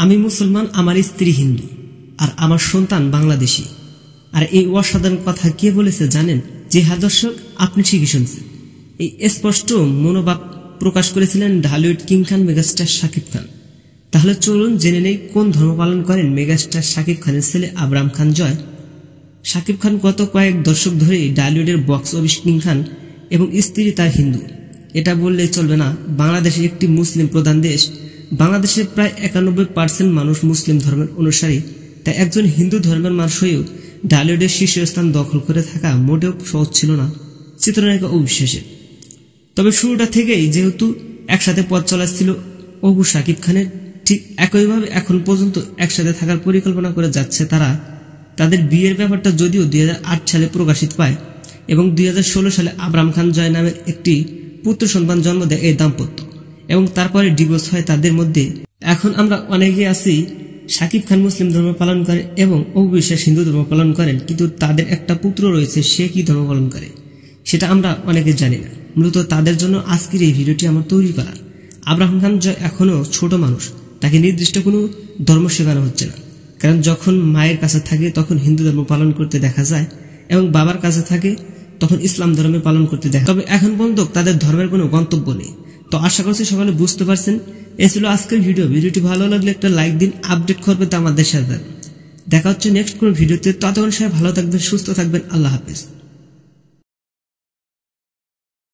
আমি মুসলমান, আমার স্ত্রী হিন্দু, আর আমার সন্তান বাংলাদেশী। আর এই অসাধারণ কথা কে বলেছে জানেন? যে দর্শক, আপনি ঠিকই শুনছেন। এই স্পষ্ট মনোভাব প্রকাশ করেছিলেন ঢালিউড কিং খান মেগাস্টার শাকিব খান। তাহলে চলুন জেনে নেই কোন ধর্ম পালন করেন মেগাস্টার শাকিব খানের ছেলে আবরাম খান জয়। শাকিব খান গত কয়েক দশক ধরেই ঢালিউডের বক্স অফিস কিং খান এবং স্ত্রী তার হিন্দু। এটা বললে চলবে না, বাংলাদেশ একটি মুসলিম প্রধান দেশ। বাংলাদেশের প্রায় 91% মানুষ মুসলিম ধর্মের অনুসারী। তাই একজন হিন্দু ধর্মের মানুষ হয়েও ঢালিউডের শীর্ষস্থান দখল করে থাকা মোটেও সহজ ছিল না চিত্রনায়িকা অবিশ্বাসের। তবে শুরুটা থেকেই যেহেতু একসাথে পথ চলা ছিল অপু শাকিব খানের, ঠিক একইভাবে এখন পর্যন্ত একসাথে থাকার পরিকল্পনা করে যাচ্ছে তারা। তাদের বিয়ের ব্যাপারটা যদিও 2008 সালে প্রকাশিত পায় এবং 2016 সালে আবরাম খান জয় নামের একটি পুত্র সন্তান জন্ম দেয় এই দাম্পত্য, এবং তারপরে ডিভোর্স হয় তাদের মধ্যে। এখন আমরা অনেকে আছি শাকিব খান মুসলিম ধর্ম পালন করে এবং অপু বিশ্বাস হিন্দু ধর্ম পালন করেন, কিন্তু তাদের একটা পুত্র রয়েছে, সে কি ধর্ম পালন করে সেটা আমরা অনেকে জানি না। মূলত তাদের জন্য আজকের এই ভিডিওটি আমার তৈরি করা। আবরাম খান জয় এখনো ছোট মানুষ, তাকে নির্দিষ্ট কোনো ধর্ম শেখানো হচ্ছে না, কারণ যখন মায়ের কাছে থাকে তখন হিন্দু ধর্ম পালন করতে দেখা যায় এবং বাবার কাছে থাকে তখন ইসলাম ধর্মে পালন করতে দেখা। তবে এখন পর্যন্ত তাদের ধর্মের কোনো গন্তব্য নেই। তো আশা করছি সকালে বুঝতে পারছেন। এই ছিল আজকের ভিডিওটি ভালো লাগলে একটা লাইক দিন, আপডেট করবে তো আমাদের সাথে। দেখা হচ্ছে নেক্সট কোন ভিডিওতে। ততক্ষণ সবাই ভালো থাকবেন, সুস্থ থাকবেন। আল্লাহ হাফেজ।